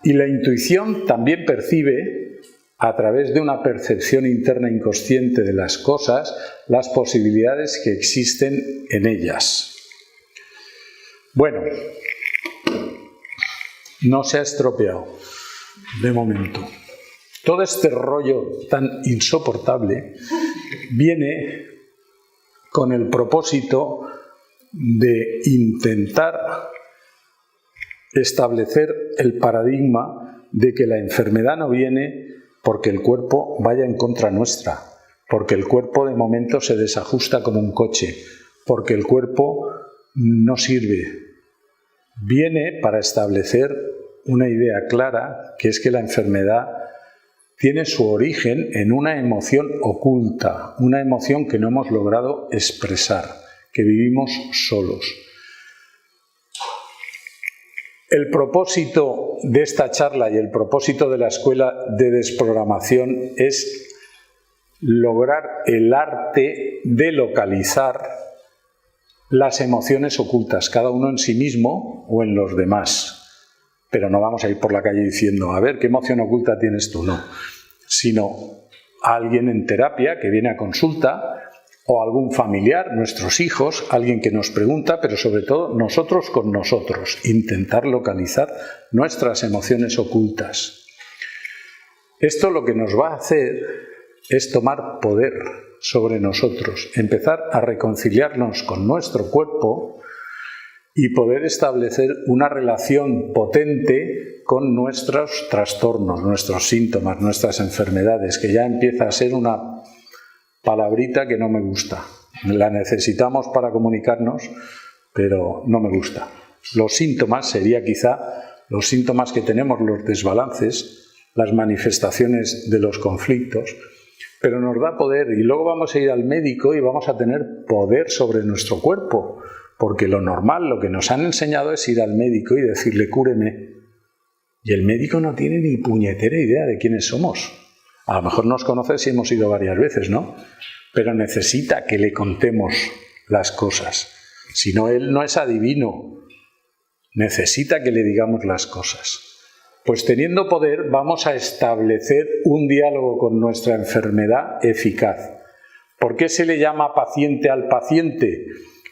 Y la intuición también percibe, a través de una percepción interna inconsciente de las cosas, las posibilidades que existen en ellas. Bueno, no se ha estropeado de momento. Todo este rollo tan insoportable viene con el propósito de intentar establecer el paradigma de que la enfermedad no viene porque el cuerpo vaya en contra nuestra, porque el cuerpo de momento se desajusta como un coche, porque el cuerpo no sirve. Viene para establecer una idea clara, que es que la enfermedad tiene su origen en una emoción oculta, una emoción que no hemos logrado expresar, que vivimos solos. El propósito de esta charla y el propósito de la Escuela de Desprogramación es lograr el arte de localizar las emociones ocultas, cada uno en sí mismo o en los demás. Pero no vamos a ir por la calle diciendo, a ver, ¿qué emoción oculta tienes tú? No, sino a alguien en terapia que viene a consulta, o algún familiar, nuestros hijos, alguien que nos pregunta, pero sobre todo nosotros con nosotros, intentar localizar nuestras emociones ocultas. Esto lo que nos va a hacer es tomar poder sobre nosotros, empezar a reconciliarnos con nuestro cuerpo y poder establecer una relación potente con nuestros trastornos, nuestros síntomas, nuestras enfermedades, que ya empieza a ser una palabrita que no me gusta. La necesitamos para comunicarnos, pero no me gusta. Los síntomas sería quizá los síntomas que tenemos, los desbalances, las manifestaciones de los conflictos, pero nos da poder y luego vamos a ir al médico y vamos a tener poder sobre nuestro cuerpo, porque lo normal, lo que nos han enseñado es ir al médico y decirle cúreme. Y el médico no tiene ni puñetera idea de quiénes somos. A lo mejor nos conoce si hemos ido varias veces, ¿no? Pero necesita que le contemos las cosas. Si no, él no es adivino. Necesita que le digamos las cosas. Pues teniendo poder vamos a establecer un diálogo con nuestra enfermedad eficaz. ¿Por qué se le llama paciente al paciente?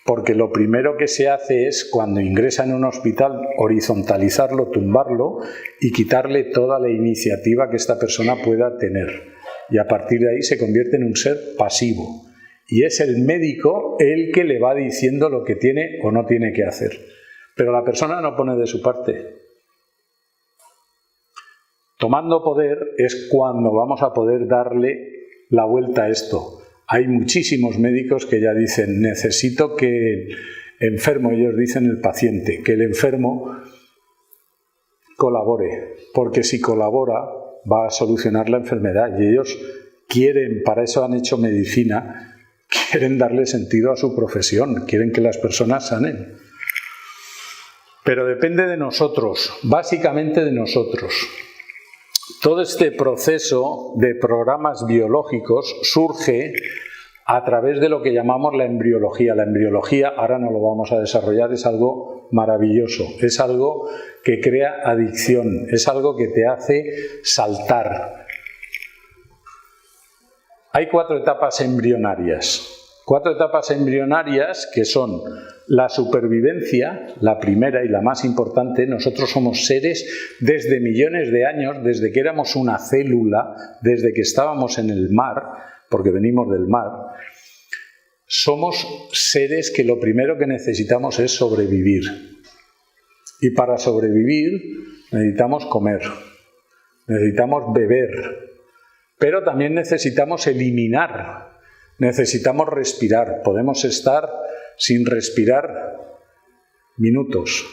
Porque lo primero que se hace es, cuando ingresa en un hospital, horizontalizarlo, tumbarlo y quitarle toda la iniciativa que esta persona pueda tener. Y a partir de ahí se convierte en un ser pasivo. Y es el médico el que le va diciendo lo que tiene o no tiene que hacer. Pero la persona no pone de su parte. Tomando poder es cuando vamos a poder darle la vuelta a esto. Hay muchísimos médicos que ya dicen, necesito que el enfermo, ellos dicen el paciente, que el enfermo colabore, porque si colabora va a solucionar la enfermedad y ellos quieren, para eso han hecho medicina, quieren darle sentido a su profesión, quieren que las personas sanen. Pero depende de nosotros, básicamente de nosotros. Todo este proceso de programas biológicos surge a través de lo que llamamos la embriología. La embriología, ahora no lo vamos a desarrollar, es algo maravilloso, es algo que crea adicción, es algo que te hace saltar. Hay 4 etapas embrionarias. 4 etapas embrionarias que son la supervivencia, la primera y la más importante. Nosotros somos seres desde millones de años, desde que éramos una célula, desde que estábamos en el mar, porque venimos del mar. Somos seres que lo primero que necesitamos es sobrevivir. Y para sobrevivir necesitamos comer, necesitamos beber, pero también necesitamos eliminar, necesitamos respirar. Podemos estar sin respirar minutos,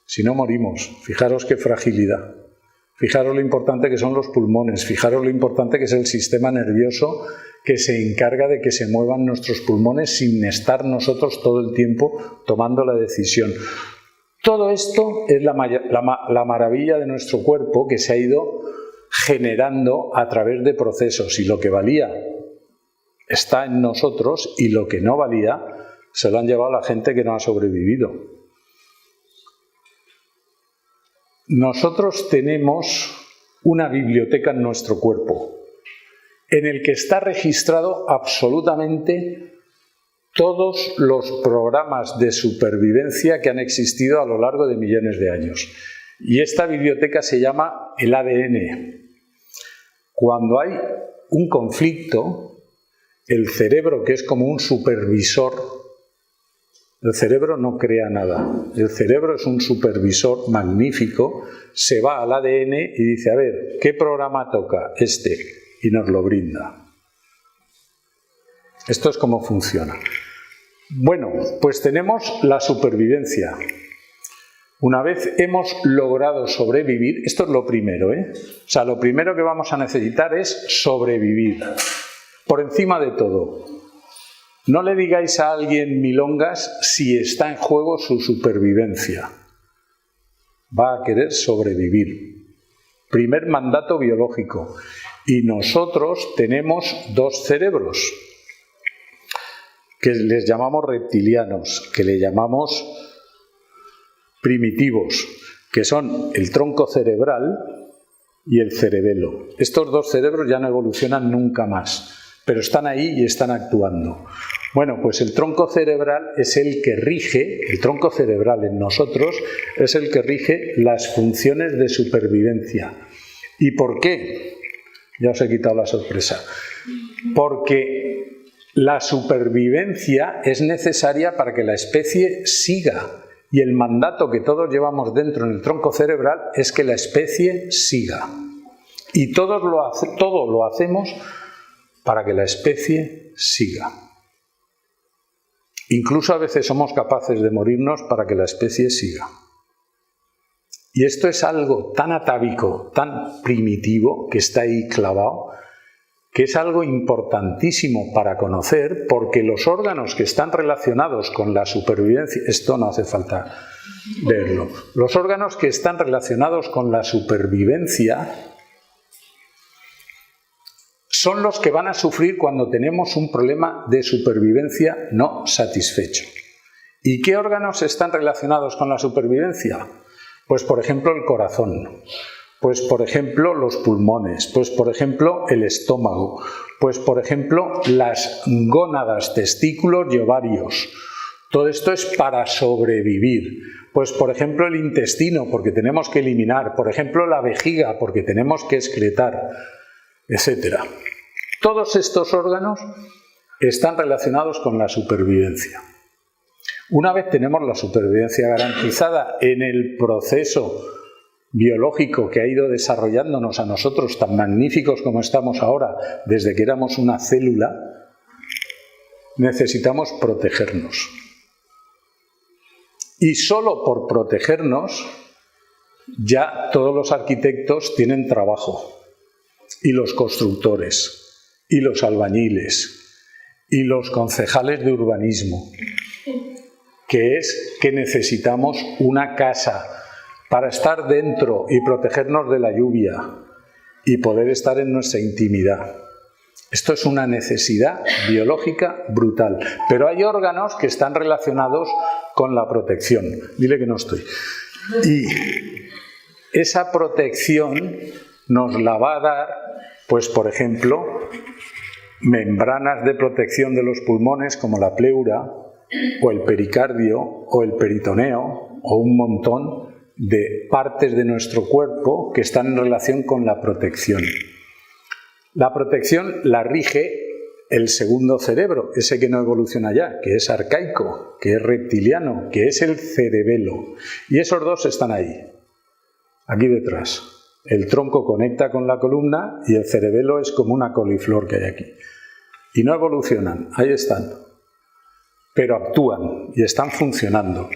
si no morimos. Fijaros qué fragilidad. Fijaros lo importante que son los pulmones, fijaros lo importante que es el sistema nervioso que se encarga de que se muevan nuestros pulmones sin estar nosotros todo el tiempo tomando la decisión. Todo esto es la maravilla de nuestro cuerpo que se ha ido generando a través de procesos, y lo que valía está en nosotros y lo que no valía se lo han llevado la gente que no ha sobrevivido. Nosotros tenemos una biblioteca en nuestro cuerpo en el que está registrado absolutamente todos los programas de supervivencia que han existido a lo largo de millones de años. Y esta biblioteca se llama el ADN. Cuando hay un conflicto, el cerebro, que es como un supervisor, el cerebro no crea nada. El cerebro es un supervisor magnífico, se va al ADN y dice, a ver, ¿qué programa toca? Este, y nos lo brinda. Esto es como funciona. Bueno, pues tenemos la supervivencia. Una vez hemos logrado sobrevivir, esto es lo primero, O sea, lo primero que vamos a necesitar es sobrevivir. Por encima de todo. No le digáis a alguien milongas si está en juego su supervivencia. Va a querer sobrevivir. Primer mandato biológico. Y nosotros tenemos 2 cerebros, que les llamamos reptilianos, que le llamamos primitivos, que son el tronco cerebral y el cerebelo. Estos 2 cerebros ya no evolucionan nunca más, pero están ahí y están actuando. Bueno, pues el tronco cerebral es el que rige, el tronco cerebral en nosotros es el que rige las funciones de supervivencia. ¿Y por qué? Ya os he quitado la sorpresa. Porque la supervivencia es necesaria para que la especie siga. Y el mandato que todos llevamos dentro en el tronco cerebral es que la especie siga. Y todo lo hacemos para que la especie siga. Incluso a veces somos capaces de morirnos para que la especie siga. Y esto es algo tan atávico, tan primitivo, que está ahí clavado, que es algo importantísimo para conocer, porque los órganos que están relacionados con la supervivencia, esto no hace falta leerlo, los órganos que están relacionados con la supervivencia son los que van a sufrir cuando tenemos un problema de supervivencia no satisfecho. ¿Y qué órganos están relacionados con la supervivencia? Pues por ejemplo el corazón, pues por ejemplo los pulmones, pues por ejemplo el estómago, pues por ejemplo las gónadas, testículos y ovarios. Todo esto es para sobrevivir. Pues por ejemplo el intestino, porque tenemos que eliminar, por ejemplo la vejiga, porque tenemos que excretar, etc. Todos estos órganos están relacionados con la supervivencia. Una vez tenemos la supervivencia garantizada en el proceso biológico que ha ido desarrollándonos a nosotros tan magníficos como estamos ahora, desde que éramos una célula, necesitamos protegernos. Y solo por protegernos ya todos los arquitectos tienen trabajo, y los constructores, y los albañiles y los concejales de urbanismo, que es que necesitamos una casa para estar dentro y protegernos de la lluvia y poder estar en nuestra intimidad. Esto es una necesidad biológica brutal, pero hay órganos que están relacionados con la protección. Dile que no estoy. Y esa protección nos la va a dar, pues por ejemplo, membranas de protección de los pulmones como la pleura o el pericardio o el peritoneo o un montón de partes de nuestro cuerpo que están en relación con la protección. La protección la rige el segundo cerebro, ese que no evoluciona ya, que es arcaico, que es reptiliano, que es el cerebelo. Y esos dos están ahí, aquí detrás. El tronco conecta con la columna y el cerebelo es como una coliflor que hay aquí. Y no evolucionan, ahí están. Pero actúan y están funcionando.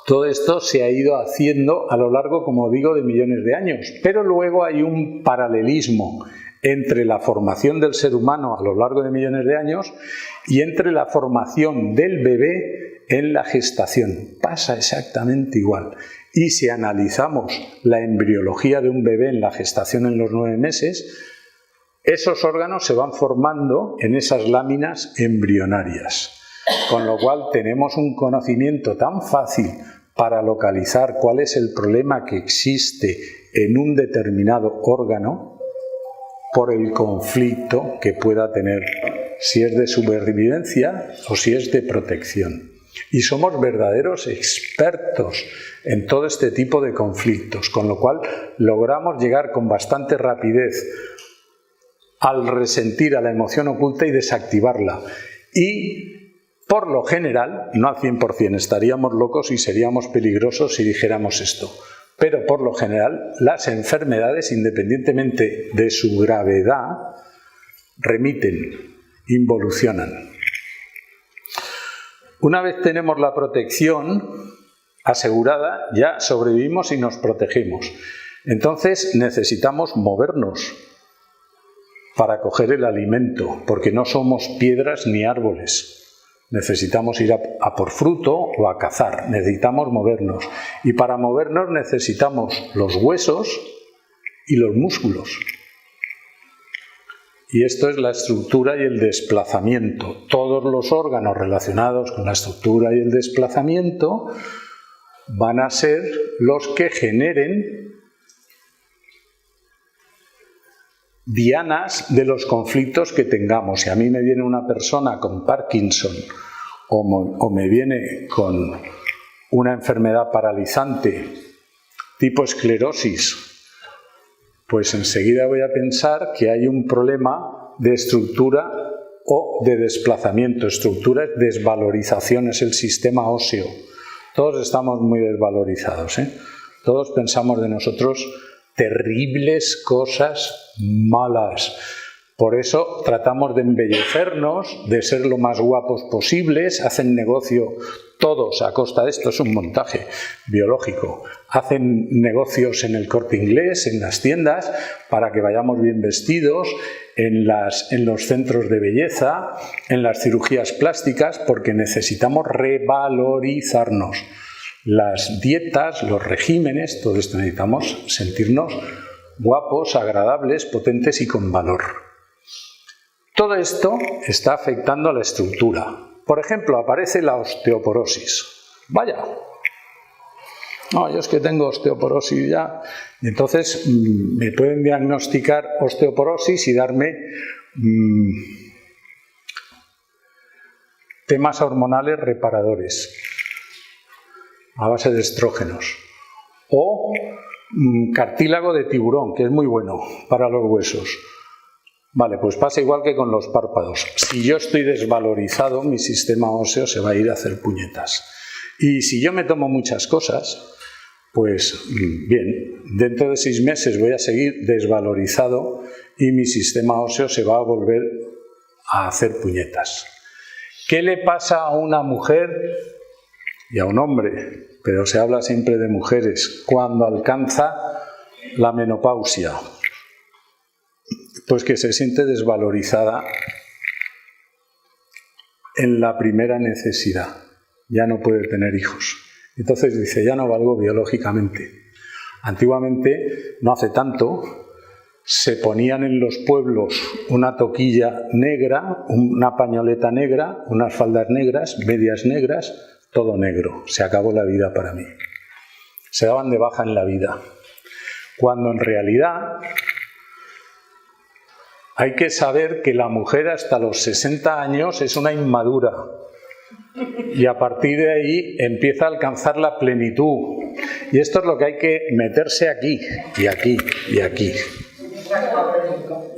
Todo esto se ha ido haciendo a lo largo, como digo, de millones de años. Pero luego hay un paralelismo entre la formación del ser humano a lo largo de millones de años y entre la formación del bebé en la gestación. Pasa exactamente igual. Y si analizamos la embriología de un bebé en la gestación en los 9 meses, esos órganos se van formando en esas láminas embrionarias. Con lo cual tenemos un conocimiento tan fácil para localizar cuál es el problema que existe en un determinado órgano por el conflicto que pueda tener, si es de supervivencia o si es de protección. Y somos verdaderos expertos en todo este tipo de conflictos, con lo cual logramos llegar con bastante rapidez al resentir a la emoción oculta y desactivarla. Y por lo general, no al 100%, estaríamos locos y seríamos peligrosos si dijéramos esto, pero por lo general las enfermedades, independientemente de su gravedad, remiten, involucionan. Una vez tenemos la protección asegurada, ya sobrevivimos y nos protegemos. Entonces necesitamos movernos para coger el alimento, porque no somos piedras ni árboles. Necesitamos ir a por fruto o a cazar, necesitamos movernos. Y para movernos necesitamos los huesos y los músculos. Y esto es la estructura y el desplazamiento. Todos los órganos relacionados con la estructura y el desplazamiento van a ser los que generen dianas de los conflictos que tengamos. Si a mí me viene una persona con Parkinson o me viene con una enfermedad paralizante tipo esclerosis, pues enseguida voy a pensar que hay un problema de estructura o de desplazamiento. Estructura es desvalorización, es el sistema óseo. Todos estamos muy desvalorizados, ¿eh? Todos pensamos de nosotros terribles cosas malas. Por eso tratamos de embellecernos, de ser lo más guapos posibles, hacen negocio todos a costa de esto, es un montaje biológico. Hacen negocios en el Corte Inglés, en las tiendas, para que vayamos bien vestidos, en los centros de belleza, en las cirugías plásticas, porque necesitamos revalorizarnos. Las dietas, los regímenes, todo esto necesitamos sentirnos guapos, agradables, potentes y con valor. Todo esto está afectando a la estructura. Por ejemplo, aparece la osteoporosis. Vaya, no, yo es que tengo osteoporosis ya. Y entonces me pueden diagnosticar osteoporosis y darme temas hormonales reparadores a base de estrógenos. O cartílago de tiburón, que es muy bueno para los huesos. Vale, pues pasa igual que con los párpados. Si yo estoy desvalorizado, mi sistema óseo se va a ir a hacer puñetas. Y si yo me tomo muchas cosas, pues bien, dentro de 6 meses voy a seguir desvalorizado y mi sistema óseo se va a volver a hacer puñetas. ¿Qué le pasa a una mujer y a un hombre? Pero se habla siempre de mujeres cuando alcanza la menopausia. Pues que se siente desvalorizada en la primera necesidad. Ya no puede tener hijos. Entonces dice, ya no valgo biológicamente. Antiguamente, no hace tanto, se ponían en los pueblos una toquilla negra, una pañoleta negra, unas faldas negras, medias negras, todo negro. Se acabó la vida para mí. Se daban de baja en la vida. Cuando en realidad hay que saber que la mujer hasta los 60 años es una inmadura. Y a partir de ahí empieza a alcanzar la plenitud. Y esto es lo que hay que meterse aquí, y aquí, y aquí.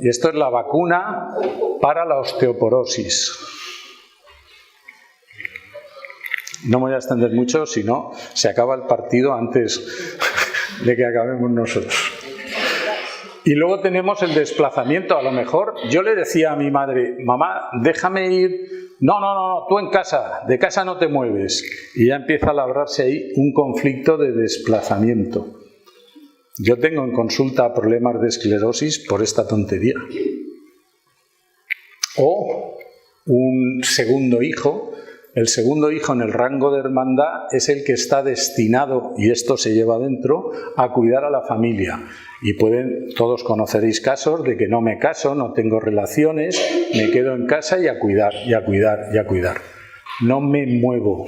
Y esto es la vacuna para la osteoporosis. No me voy a extender mucho, si no, se acaba el partido antes de que acabemos nosotros. Y luego tenemos el desplazamiento. A lo mejor yo le decía a mi madre, mamá, déjame ir. No, tú en casa, de casa no te mueves. Y ya empieza a labrarse ahí un conflicto de desplazamiento. Yo tengo en consulta problemas de esclerosis por esta tontería. O un segundo hijo. El segundo hijo en el rango de hermandad es el que está destinado, y esto se lleva dentro, a cuidar a la familia. Y todos conoceréis casos de que no me caso, no tengo relaciones, me quedo en casa y a cuidar, y a cuidar, y a cuidar. No me muevo.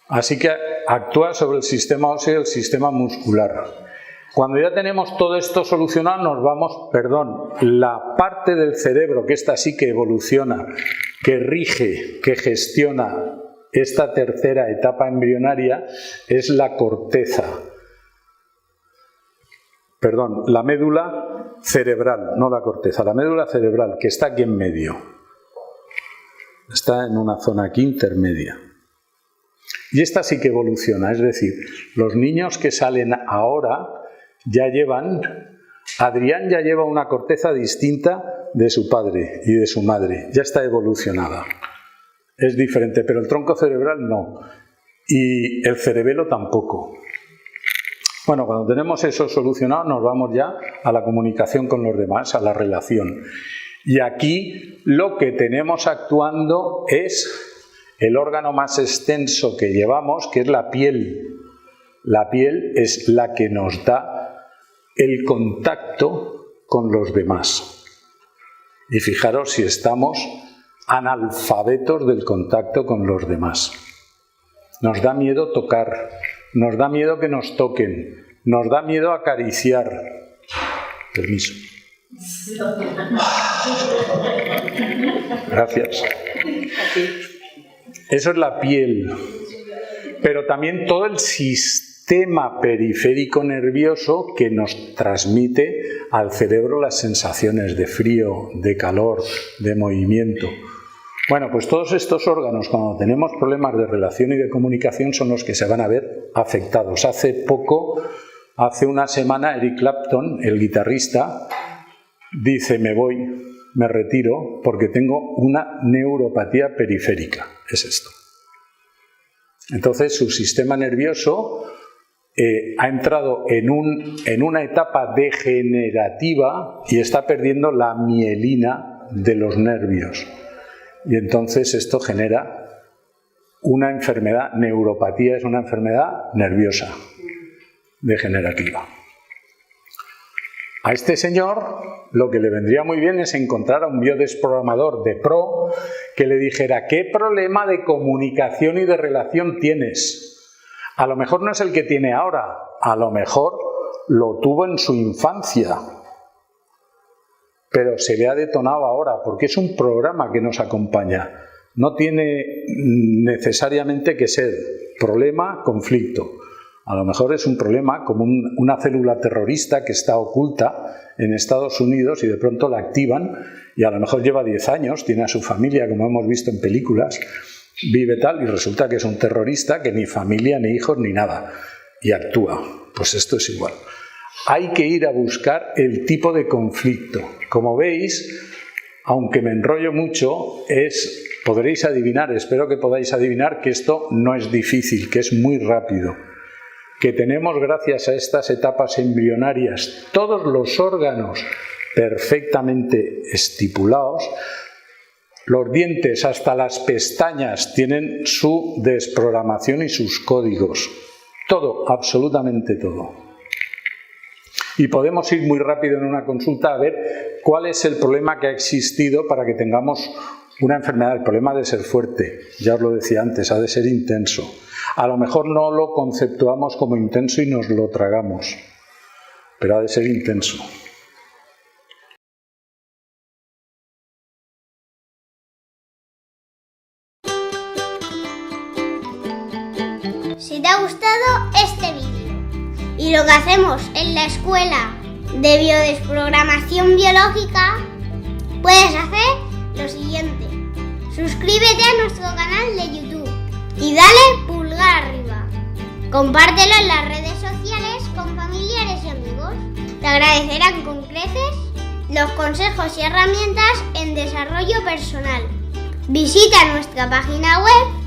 Así que actúa sobre el sistema óseo y el sistema muscular. Cuando ya tenemos todo esto solucionado, nos vamos, la parte del cerebro, que esta sí que evoluciona, que rige, que gestiona esta tercera etapa embrionaria, es la corteza. La médula cerebral, no la corteza, la médula cerebral, que está aquí en medio. Está en una zona aquí intermedia. Y esta sí que evoluciona, es decir, los niños que salen ahora Adrián ya lleva una corteza distinta de su padre y de su madre, ya está evolucionada. Es diferente, pero el tronco cerebral no. Y el cerebelo tampoco. Bueno, cuando tenemos eso solucionado, nos vamos ya a la comunicación con los demás, a la relación. Y aquí lo que tenemos actuando es el órgano más extenso que llevamos, que es la piel. La piel es la que nos da el contacto con los demás. Y fijaros si estamos analfabetos del contacto con los demás. Nos da miedo tocar, nos da miedo que nos toquen, nos da miedo acariciar. Permiso. Gracias. Eso es la piel. Pero también todo el sistema periférico nervioso que nos transmite al cerebro las sensaciones de frío, de calor, de movimiento. Bueno, pues todos estos órganos, cuando tenemos problemas de relación y de comunicación, son los que se van a ver afectados. Hace una semana, Eric Clapton, el guitarrista, dice, me retiro porque tengo una neuropatía periférica. Es esto. Entonces su sistema nervioso ha entrado en una etapa degenerativa y está perdiendo la mielina de los nervios. Y entonces esto genera una enfermedad, neuropatía es una enfermedad nerviosa, degenerativa. A este señor lo que le vendría muy bien es encontrar a un biodesprogramador de pro que le dijera, ¿qué problema de comunicación y de relación tienes? A lo mejor no es el que tiene ahora, a lo mejor lo tuvo en su infancia, pero se le ha detonado ahora, porque es un programa que nos acompaña. No tiene necesariamente que ser problema, conflicto. A lo mejor es un problema como una célula terrorista que está oculta en Estados Unidos y de pronto la activan y a lo mejor lleva 10 años, tiene a su familia, como hemos visto en películas, vive tal y resulta que es un terrorista que ni familia, ni hijos, ni nada y actúa. Pues esto es igual. Hay que ir a buscar el tipo de conflicto. Como veis, aunque me enrollo mucho, podréis adivinar, espero que podáis adivinar que esto no es difícil, que es muy rápido. que tenemos gracias a estas etapas embrionarias todos los órganos perfectamente estipulados, los dientes hasta las pestañas tienen su desprogramación y sus códigos. Todo, absolutamente todo. Y podemos ir muy rápido en una consulta a ver cuál es el problema que ha existido para que tengamos una enfermedad. El problema ha de ser fuerte, ya os lo decía antes, ha de ser intenso. A lo mejor no lo conceptuamos como intenso y nos lo tragamos, pero ha de ser intenso. Si te ha gustado este vídeo y lo que hacemos en la escuela de biodesprogramación biológica, puedes hacer lo siguiente: suscríbete a nuestro canal de YouTube y dale pulgar arriba. Compártelo en las redes sociales con familiares y amigos. Te agradecerán con creces los consejos y herramientas en desarrollo personal. Visita nuestra página web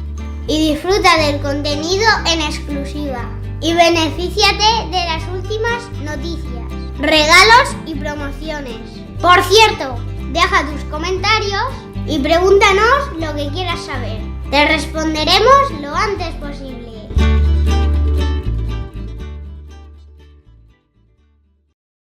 y disfruta del contenido en exclusiva. Y benefíciate de las últimas noticias, regalos y promociones. Por cierto, deja tus comentarios y pregúntanos lo que quieras saber. Te responderemos lo antes posible.